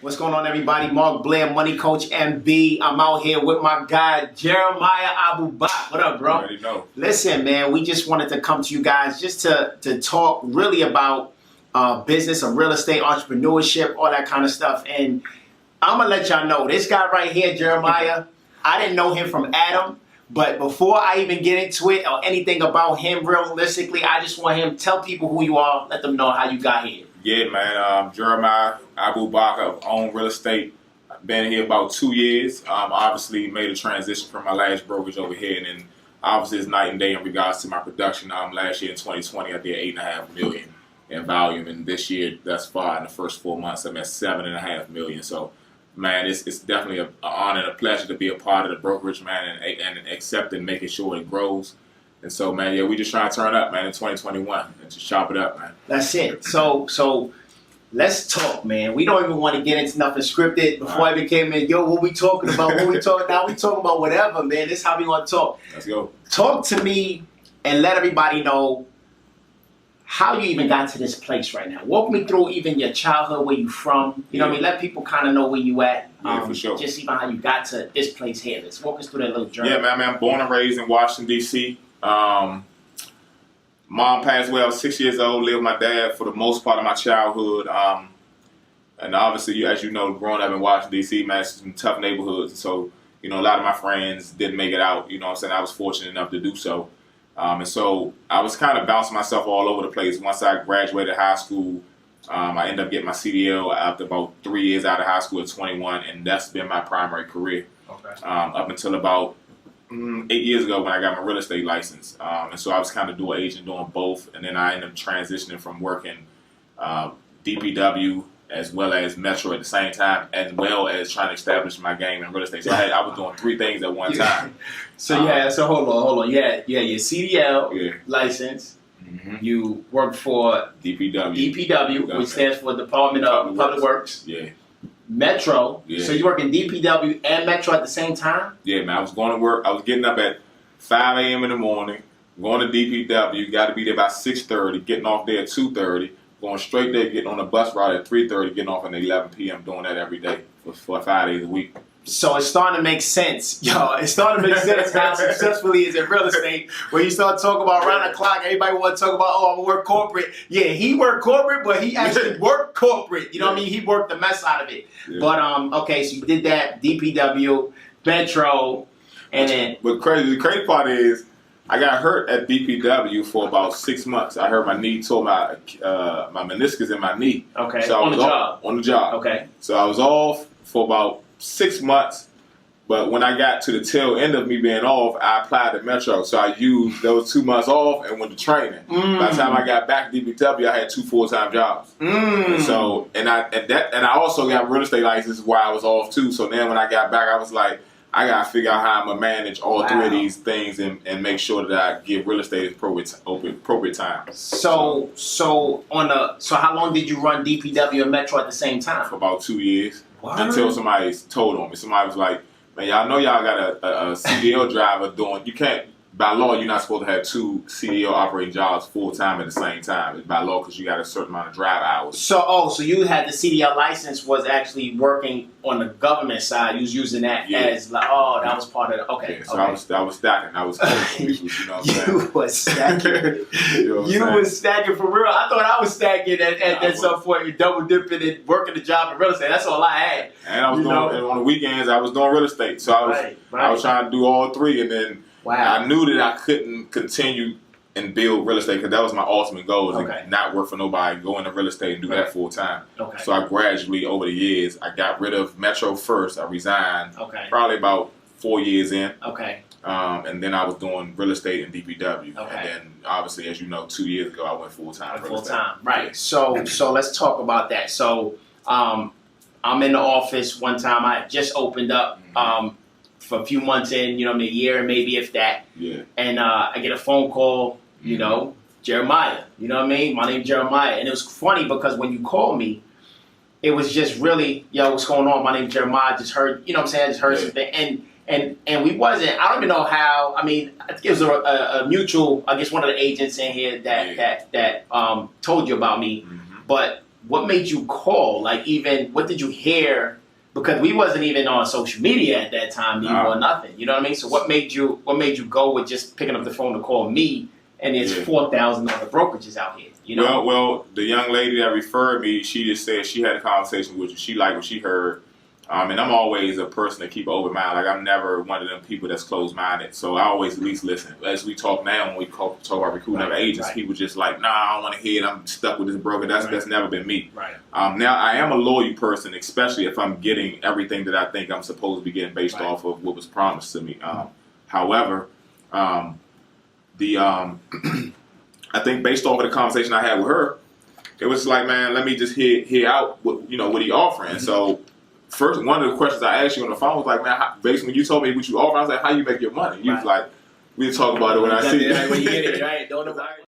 What's going on, everybody? Mark Blair, Money Coach MB. I'm out here with my guy, Jeremiah Abu-Bakr. What up, bro? I already know. Listen, man, we just wanted to come to you guys just to talk really about business and real estate, entrepreneurship, all that kind of stuff. And I'm going to let y'all know, this guy right here, Jeremiah, I didn't know him from Adam. But before I even get into it or anything about him realistically, I just want him to tell people who you are, let them know how you got here. Yeah, man. Jeremiah Abu-Bakr, own real estate. I've been here about 2 years. Obviously made a transition from my last brokerage over here, and then obviously it's night and day in regards to my production. Last year in 2020, I did $8.5 million in volume, and this year thus far in the first 4 months, I'm at $7.5 million. So, man, it's definitely an honor and a pleasure to be a part of the brokerage, man, and accepting, making sure it grows. And so, man, yeah, we just trying to turn up, man, in 2021 and just chop it up, man. That's it. So let's talk, man. We don't even want to get into nothing scripted. Before I even came in, yo, what we talking about? What we talking now? We talking about whatever, man. This is how we want to talk. Let's go. Talk to me and let everybody know how you even got to this place right now. Walk me through even your childhood, where you from. You know what I mean? Let people kind of know where you at. Yeah, for sure. Just even how you got to this place here. Let's walk us through that little journey. Yeah, man, I'm born and raised in Washington, D.C. Mom passed away. I was 6 years old. Lived with my dad for the most part of my childhood. And obviously, as you know, growing up in Washington, D.C., man, it's some tough neighborhoods. So, you know, a lot of my friends didn't make it out. You know what I'm saying? I was fortunate enough to do so. And so I was kind of bouncing myself all over the place. Once I graduated high school, I ended up getting my CDL after about 3 years out of high school at 21, and that's been my primary career. Okay. Up until about 8 years ago when I got my real estate license. And so I was kind of dual agent, doing both, and then I ended up transitioning from working DPW as well as Metro at the same time, as well as trying to establish my game in real estate. So I was doing three things at one time. So hold on. Yeah, your CDL license. Mm-hmm. You work for DPW, which stands for Department of Public Works. Yeah. Metro. Yeah. So you work in DPW and Metro at the same time? Yeah, man. I was going to work. I was getting up at 5 a.m. in the morning, going to DPW. Got to be there by 6:30, getting off there at 2:30. Going straight there, getting on the bus route at 3:30, getting off at 11 p.m., doing that every day for 5 days a week. So it's starting to make sense, y'all. It's starting to make sense how successfully is in real estate. When you start talking about around the clock, everybody want to talk about, oh, I'm going to work corporate. Yeah, he worked corporate, but he actually worked corporate. You know what I mean? He worked the mess out of it. Yeah. But, okay, so you did that, DPW, Metro, and then... But the crazy part is, I got hurt at DPW for about 6 months. I hurt my knee, tore my meniscus in my knee. Okay, so on the job. Okay. So I was off for about 6 months, but when I got to the tail end of me being off, I applied to Metro. So I used those 2 months off and went to training. By the time I got back to DPW, I had 2 full-time jobs. And so I also got a real estate license while I was off too. So then when I got back, I was like, I gotta figure out how I'm gonna manage all three of these things and make sure that I give real estate appropriate time. So how long did you run DPW and Metro at the same time? For about 2 years. Until somebody told on me. Somebody was like, man, y'all know y'all got a CDL driver doing, you can't, by law, you're not supposed to have 2 CDL operating jobs full time at the same time. It's by law because you got a certain amount of drive hours. So you had the CDL license was actually working on the government side. You was using that as like, that was part of it. Okay. Yeah, so I was stacking. I was you know what I'm saying? You was stacking. You was stacking for real. I thought I was stacking at some point, double dipping and working the job in real estate. That's all I had. And I was doing, and on the weekends I was doing real estate. So I was trying to do all three, and then I knew that I couldn't continue and build real estate because that was my ultimate goal, to not work for nobody, go into real estate and do that full time. Okay. So I gradually, over the years, I got rid of Metro first. I resigned probably about 4 years in. Okay. And then I was doing real estate in DPW. Okay. And then, obviously, as you know, 2 years ago, I went full-time. Full-time, right. Yeah. So let's talk about that. So I'm in the office one time. I just opened up. For a few months in, you know, a year, maybe if that. Yeah. And I get a phone call, you know, Jeremiah. You know what I mean? My name's Jeremiah. And it was funny because when you called me, it was just really, yo, what's going on? My name's Jeremiah. I just heard, you know what I'm saying? I just heard something. And we wasn't, I don't even know how, I mean, I think it was a mutual, I guess one of the agents in here that told you about me. But what made you call? Like, even what did you hear? Because we wasn't even on social media at that time, or nothing. You know what I mean? So what made you go with just picking up the phone to call me? And there's 4,000 other brokerages out here. You know. Well, the young lady that referred me, she just said she had a conversation with you. She liked what she heard. And I'm always a person that keep an open mind. Like, I'm never one of them people that's closed-minded. So I always at least listen. As we talk now, when we talk about recruiting other agents, people just like, nah, I don't want to hear it. I'm stuck with this broker. That's never been me. Right. Now, I am a loyal person, especially if I'm getting everything that I think I'm supposed to be getting based off of what was promised to me. However, I think based off of the conversation I had with her, it was like, man, let me just hear out what he offering. So first, one of the questions I asked you on the phone was like, man, basically when you told me what you offer, I was like, how you make your money? You was like, we'll talk about it when I see it. When you get it, right? Don't